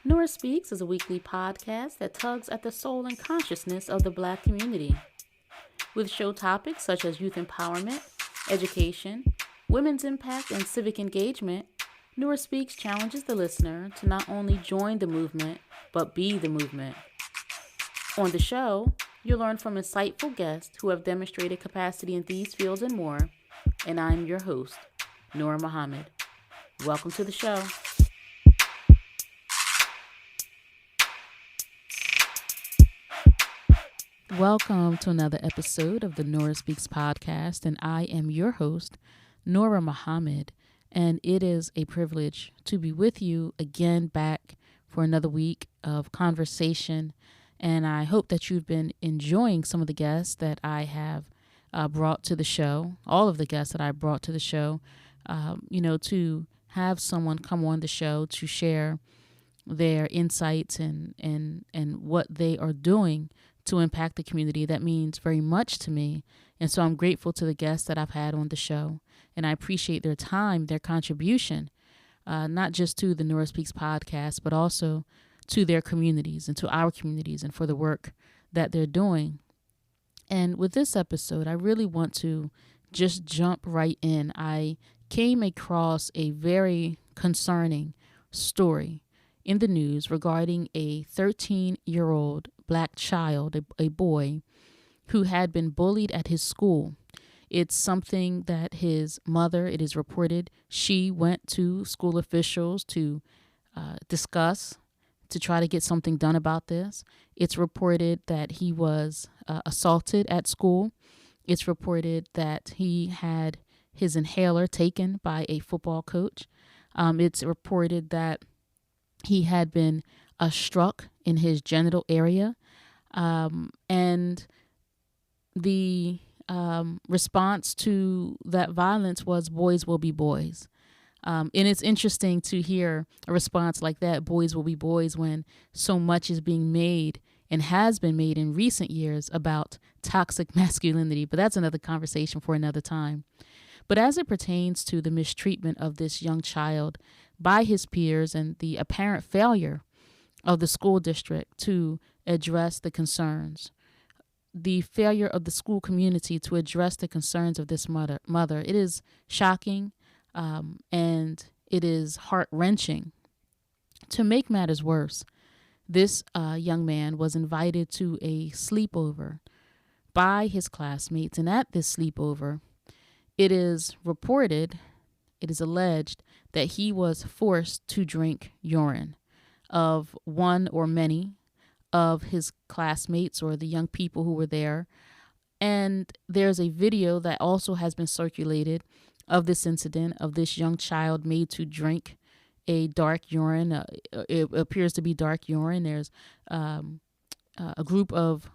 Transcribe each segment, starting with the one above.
Nora Speaks is a weekly podcast that tugs at the soul and consciousness of the Black community. With show topics such as youth empowerment, education, women's impact, and civic engagement, Nora Speaks challenges the listener to not only join the movement, but be the movement. On the show, you'll learn from insightful guests who have demonstrated capacity in these fields and more, and I'm your host, Nora Muhammad. Welcome to the show. Welcome to another episode of the Nora Speaks podcast, and I am your host, Nora Muhammad, and it is a privilege to be with you again back for another week of conversation, and I hope that you've been enjoying some of the guests that I have brought to the show, all of the guests that I brought to the show, to have someone come on the show to share their insights and what they are doing to impact the community. That means very much to me. And so I'm grateful to the guests that I've had on the show. And I appreciate their time, their contribution, not just to the Nora Speaks podcast, but also to their communities and to our communities and for the work that they're doing. And with this episode, I really want to just jump right in. I came across a very concerning story in the news regarding a 13-year-old Black child, a boy, who had been bullied at his school. It's something that his mother, it is reported, she went to school officials to discuss, to try to get something done about this. It's reported that he was assaulted at school. It's reported that he had his inhaler taken by a football coach. It's reported that he had been struck in his genital area. And the response to that violence was boys will be boys. And it's interesting to hear a response like that, boys will be boys, when so much is being made and has been made in recent years about toxic masculinity. But that's another conversation for another time. But as it pertains to the mistreatment of this young child by his peers and the apparent failure of the school district to address the concerns, the failure of the school community to address the concerns of this mother, it is shocking and it is heart-wrenching. To make matters worse, this young man was invited to a sleepover by his classmates, and at this sleepover, it is reported, it is alleged that he was forced to drink urine of one or many of his classmates or the young people who were there. And there's a video that also has been circulated of this incident, of this young child made to drink a dark urine. It appears to be dark urine. There's a group of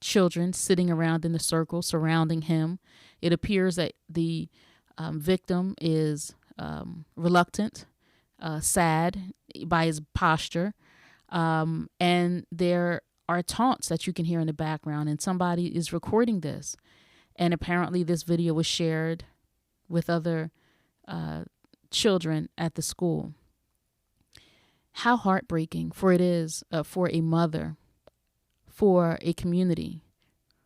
children sitting around in a circle surrounding him. It appears that the victim is reluctant, sad by his posture. And there are taunts that you can hear in the background, and somebody is recording this. And apparently this video was shared with other children at the school. How heartbreaking for it is for a mother, for a community,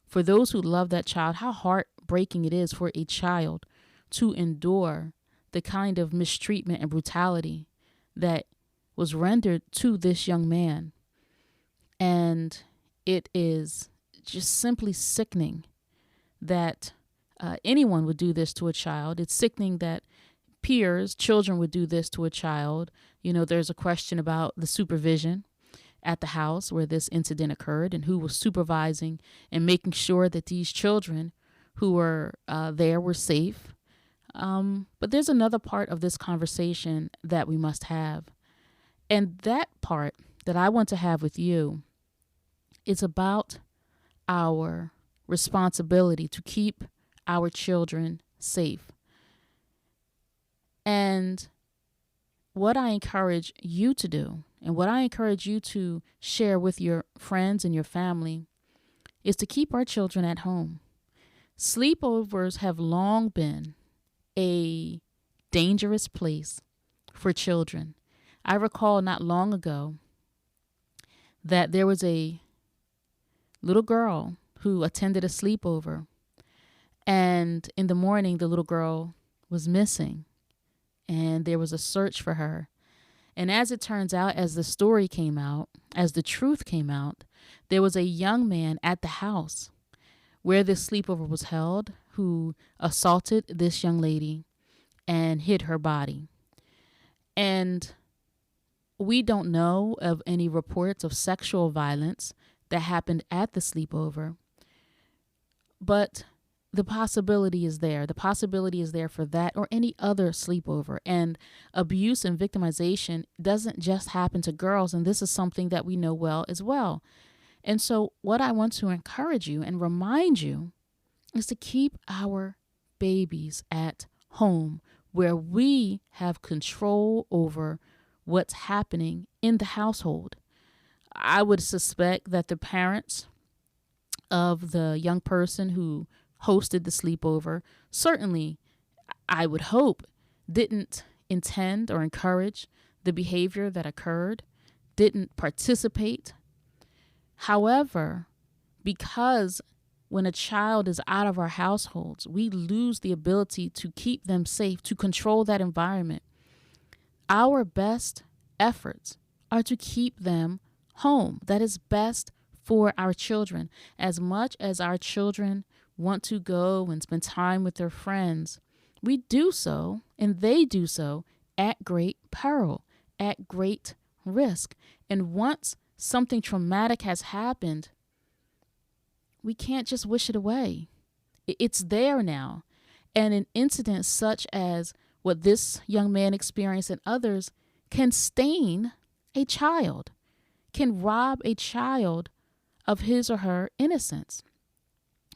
for those who love that child, how heartbreaking it is for a child to endure the kind of mistreatment and brutality that was rendered to this young man. And it is just simply sickening that anyone would do this to a child. It's sickening that peers, children would do this to a child. You know, there's a question about the supervision at the house where this incident occurred and who was supervising and making sure that these children who were there were safe. But there's another part of this conversation that we must have. And that part that I want to have with you is about our responsibility to keep our children safe. And what I encourage you to do, and what I encourage you to share with your friends and your family, is to keep our children at home. Sleepovers have long been a dangerous place for children. I recall not long ago that there was a little girl who attended a sleepover, and in the morning, the little girl was missing, and there was a search for her. And as it turns out, as the story came out, as the truth came out, there was a young man at the house where this sleepover was held who assaulted this young lady and hid her body. And we don't know of any reports of sexual violence that happened at the sleepover, but the possibility is there. The possibility is there for that or any other sleepover. And abuse and victimization doesn't just happen to girls, and this is something that we know well as well. And so what I want to encourage you and remind you is to keep our babies at home where we have control over what's happening in the household. I would suspect that the parents of the young person who hosted the sleepover certainly, I would hope, didn't intend or encourage the behavior that occurred, didn't participate. However, because when a child is out of our households, we lose the ability to keep them safe, to control that environment. Our best efforts are to keep them home. That is best for our children. As much as our children want to go and spend time with their friends, we do so, and they do so, at great peril, at great risk. And once something traumatic has happened, we can't just wish it away. It's there now. And an incident such as what this young man experienced and others can stain a child, can rob a child of his or her innocence,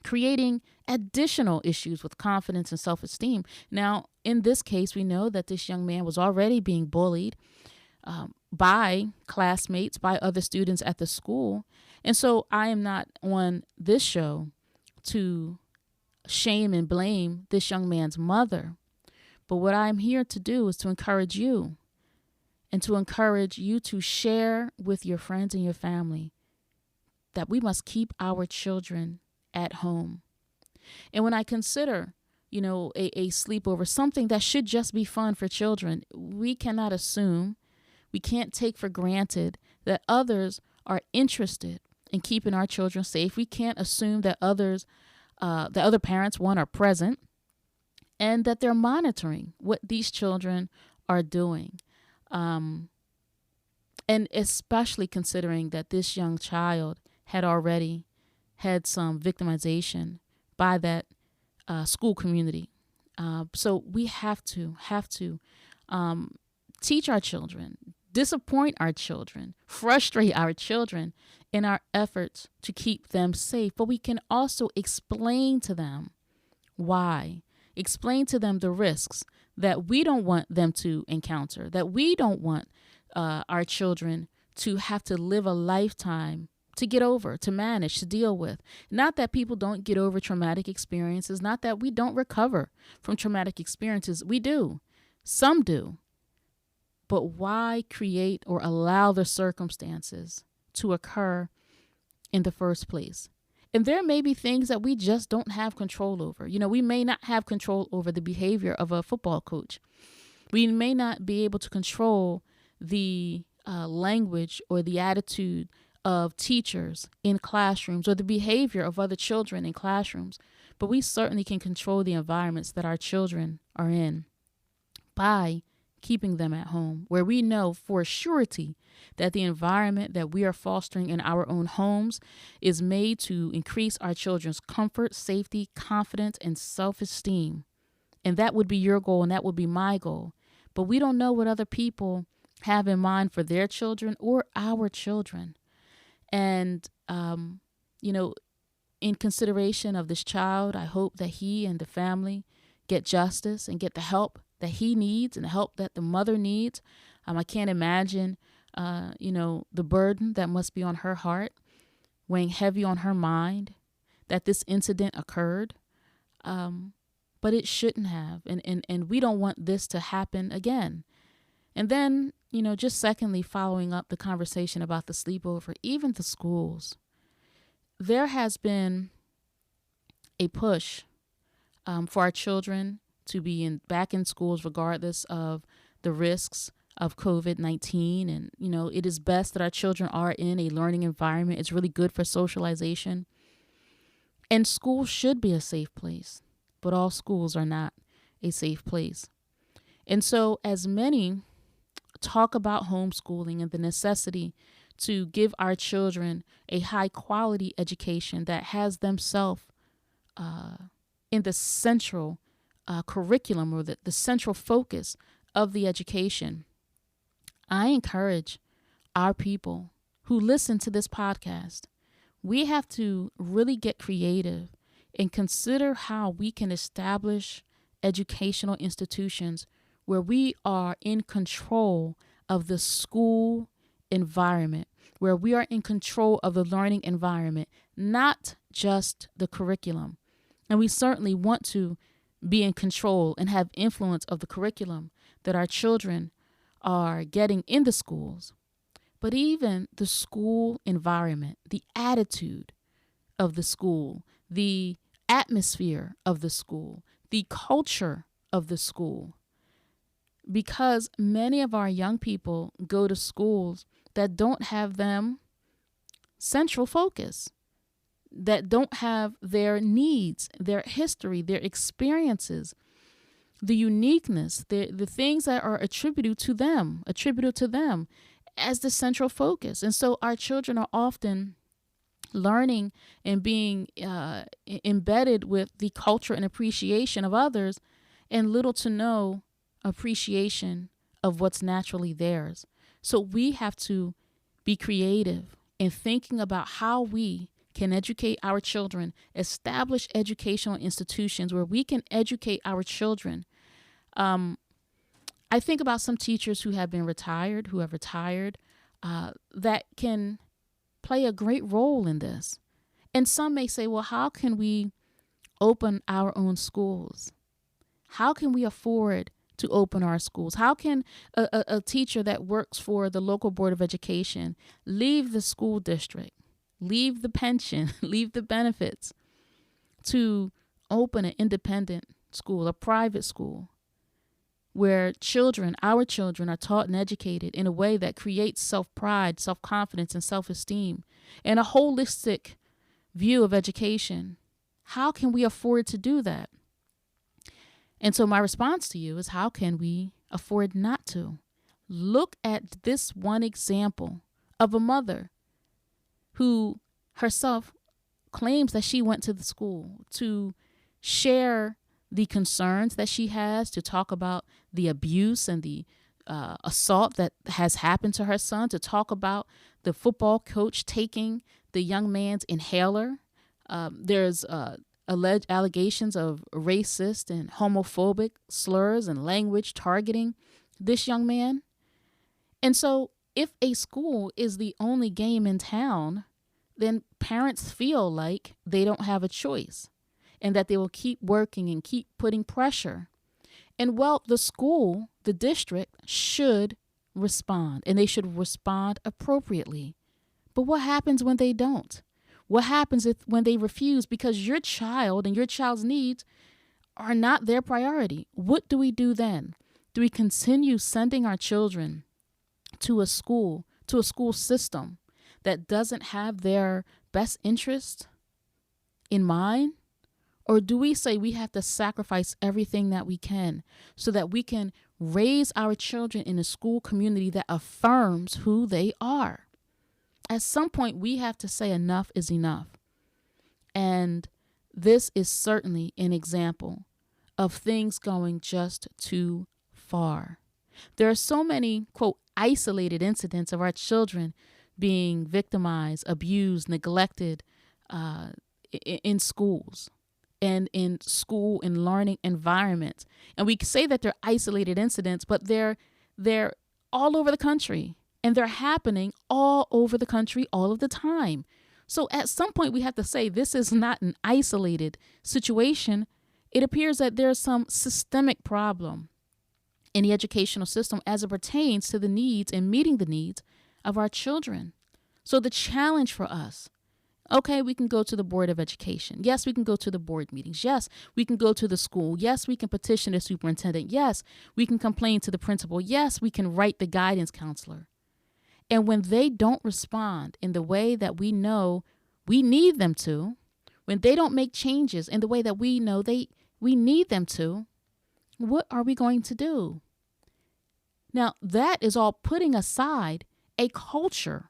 creating additional issues with confidence and self-esteem. Now, in this case, we know that this young man was already being bullied by classmates, by other students at the school. And so I am not on this show to shame and blame this young man's mother. But what I'm here to do is to encourage you and to encourage you to share with your friends and your family that we must keep our children at home. And when I consider, a sleepover, something that should just be fun for children, we cannot assume, we can't take for granted that others are interested in keeping our children safe. We can't assume that the other parents, are present and that they're monitoring what these children are doing. And especially considering that this young child had already had some victimization by that school community. So we have to teach our children, disappoint our children, frustrate our children in our efforts to keep them safe. But we can also explain to them why, explain to them the risks that we don't want them to encounter, that we don't want our children to have to live a lifetime to get over, to manage, to deal with. Not that people don't get over traumatic experiences, not that we don't recover from traumatic experiences. We do. Some do. But why create or allow the circumstances to occur in the first place? And there may be things that we just don't have control over. We may not have control over the behavior of a football coach. We may not be able to control the language or the attitude of teachers in classrooms or the behavior of other children in classrooms. But we certainly can control the environments that our children are in by keeping them at home, where we know for surety that the environment that we are fostering in our own homes is made to increase our children's comfort, safety, confidence, and self-esteem. And that would be your goal, and that would be my goal. But we don't know what other people have in mind for their children or our children. And, in consideration of this child, I hope that he and the family get justice and get the help that he needs and the help that the mother needs. I can't imagine, the burden that must be on her heart, weighing heavy on her mind, that this incident occurred. But it shouldn't have. And we don't want this to happen again. And then, just secondly, following up the conversation about the sleepover, even the schools, there has been a push for our children to be back in schools regardless of the risks of COVID-19. And, it is best that our children are in a learning environment. It's really good for socialization. And school should be a safe place, but all schools are not a safe place. And so as many talk about homeschooling and the necessity to give our children a high quality education that has themselves in the central curriculum or the central focus of the education, I encourage our people who listen to this podcast, we have to really get creative and consider how we can establish educational institutions where we are in control of the school environment, where we are in control of the learning environment, not just the curriculum. And we certainly want to be in control and have influence of the curriculum that our children are getting in the schools. But even the school environment, the attitude of the school, the atmosphere of the school, the culture of the school. Because many of our young people go to schools that don't have them central focus, that don't have their needs, their history, their experiences, the uniqueness, the things that are attributed to them as the central focus. And so our children are often learning and being embedded with the culture and appreciation of others and little to no appreciation of what's naturally theirs. So we have to be creative in thinking about how we can educate our children, establish educational institutions where we can educate our children. I think about some teachers who have retired, that can play a great role in this. And some may say, well, how can we open our own schools? How can we afford to open our schools? How can a teacher that works for the local board of education leave the school district, leave the pension, leave the benefits to open an independent school, a private school, where our children are taught and educated in a way that creates self-pride, self-confidence, and self-esteem, and a holistic view of education? How can we afford to do that? And so my response to you is, how can we afford not to? Look at this one example of a mother who herself claims that she went to the school to share the concerns that she has, to talk about the abuse and the assault that has happened to her son, to talk about the football coach taking the young man's inhaler. There's alleged allegations of racist and homophobic slurs and language targeting this young man. And so if a school is the only game in town, then parents feel like they don't have a choice and that they will keep working and keep putting pressure. And well, the school, the district should respond, and they should respond appropriately. But what happens when they don't? What happens when they refuse because your child and your child's needs are not their priority? What do we do then? Do we continue sending our children to a school system that doesn't have their best interest in mind? Or do we say we have to sacrifice everything that we can so that we can raise our children in a school community that affirms who they are? At some point, we have to say enough is enough. And this is certainly an example of things going just too far. There are so many, quote, isolated incidents of our children being victimized, abused, neglected in schools and in school and learning environments. And we say that they're isolated incidents, but they're all over the country. And they're happening all over the country all of the time. So at some point, we have to say this is not an isolated situation. It appears that there's some systemic problem. in the educational system as it pertains to the needs and meeting the needs of our children. So the challenge for us, okay, we can go to the Board of Education. Yes, we can go to the board meetings. Yes, we can go to the school. Yes, we can petition the superintendent. Yes, we can complain to the principal. Yes, we can write the guidance counselor. And when they don't respond in the way that we know we need them to, when they don't make changes in the way that we know we need them to, what are we going to do? Now, that is all putting aside a culture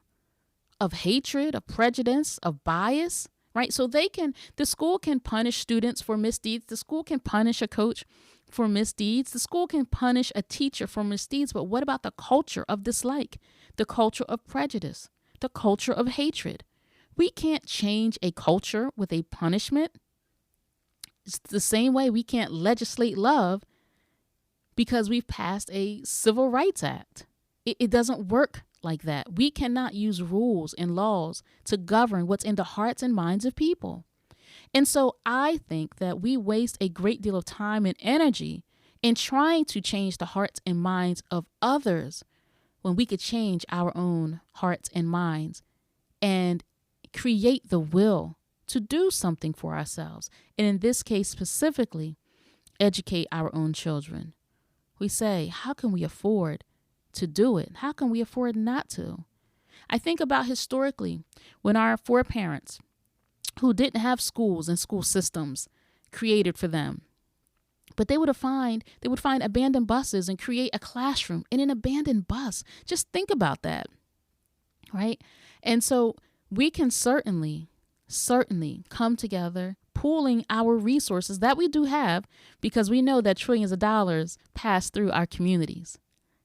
of hatred, of prejudice, of bias, right? So the school can punish students for misdeeds. The school can punish a coach for misdeeds. The school can punish a teacher for misdeeds. But what about the culture of dislike, the culture of prejudice, the culture of hatred? We can't change a culture with a punishment. It's the same way we can't legislate love because we've passed a Civil Rights Act. It doesn't work like that. We cannot use rules and laws to govern what's in the hearts and minds of people. And so I think that we waste a great deal of time and energy in trying to change the hearts and minds of others when we could change our own hearts and minds and create the will to do something for ourselves. And in this case specifically, educate our own children. We say, how can we afford to do it? How can we afford not to? I think about historically when our foreparents who didn't have schools and school systems created for them, but they would find abandoned buses and create a classroom in an abandoned bus. Just think about that, right? And so we can certainly come together, pooling our resources that we do have, because we know that trillions of dollars pass through our communities,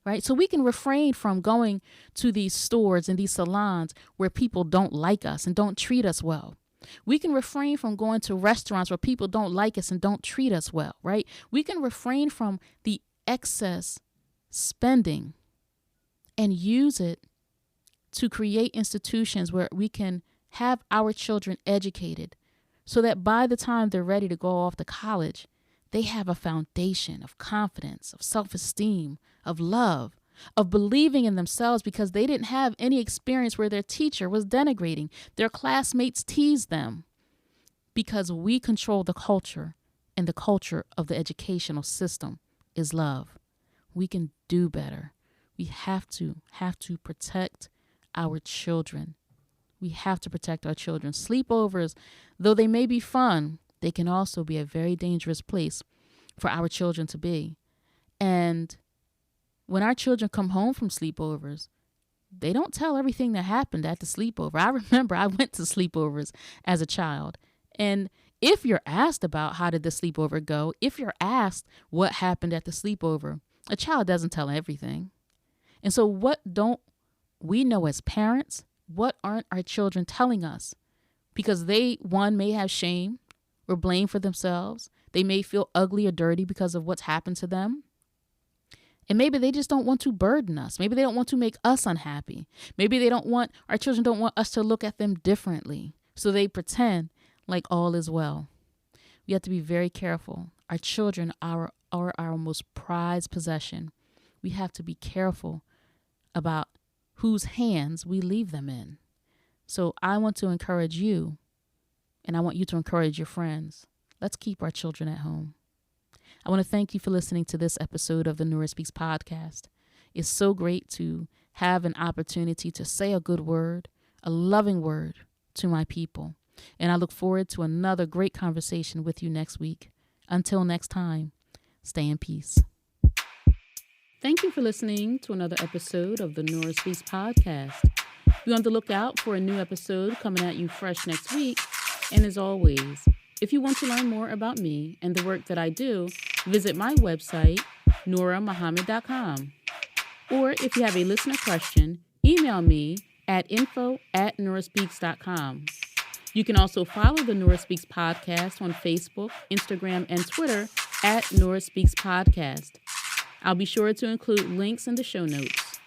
right? So we can refrain from going to these stores and these salons where people don't like us and don't treat us well. We can refrain from going to restaurants where people don't like us and don't treat us well, right? We can refrain from the excess spending and use it to create institutions where we can have our children educated so that by the time they're ready to go off to college, they have a foundation of confidence, of self-esteem, of love, of believing in themselves because they didn't have any experience where their teacher was denigrating. Their classmates teased them because we control the culture, and the culture of the educational system is love. We can do better. We have to protect our children. We have to protect our children. Sleepovers, though they may be fun, they can also be a very dangerous place for our children to be. And when our children come home from sleepovers, they don't tell everything that happened at the sleepover. I remember I went to sleepovers as a child. And if you're asked about how did the sleepover go, if you're asked what happened at the sleepover, a child doesn't tell everything. And so what don't we know as parents? What aren't our children telling us? Because they, one, may have shame or blame for themselves. They may feel ugly or dirty because of what's happened to them. And maybe they just don't want to burden us. Maybe they don't want to make us unhappy. Maybe our children don't want us to look at them differently. So they pretend like all is well. We have to be very careful. Our children are our most prized possession. We have to be careful about whose hands we leave them in. So I want to encourage you, and I want you to encourage your friends. Let's keep our children at home. I want to thank you for listening to this episode of the Nora Speaks podcast. It's so great to have an opportunity to say a good word, a loving word to my people. And I look forward to another great conversation with you next week. Until next time, stay in peace. Thank you for listening to another episode of the Nora Speaks podcast. Be on the lookout for a new episode coming at you fresh next week. And as always, if you want to learn more about me and the work that I do, visit my website, noramahammed.com. Or if you have a listener question, email me at info@noraspeaks.com. You can also follow the Nora Speaks podcast on Facebook, Instagram, and Twitter at Nora Speaks Podcast. I'll be sure to include links in the show notes.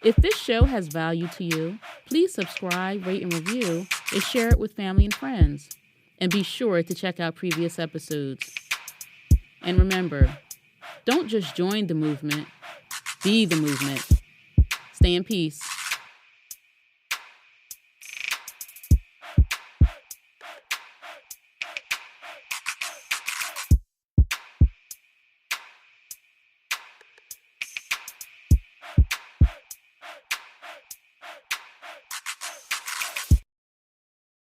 If this show has value to you, please subscribe, rate, and review, and share it with family and friends. And be sure to check out previous episodes. And remember, Don't just join the movement, be the movement. Stay in peace.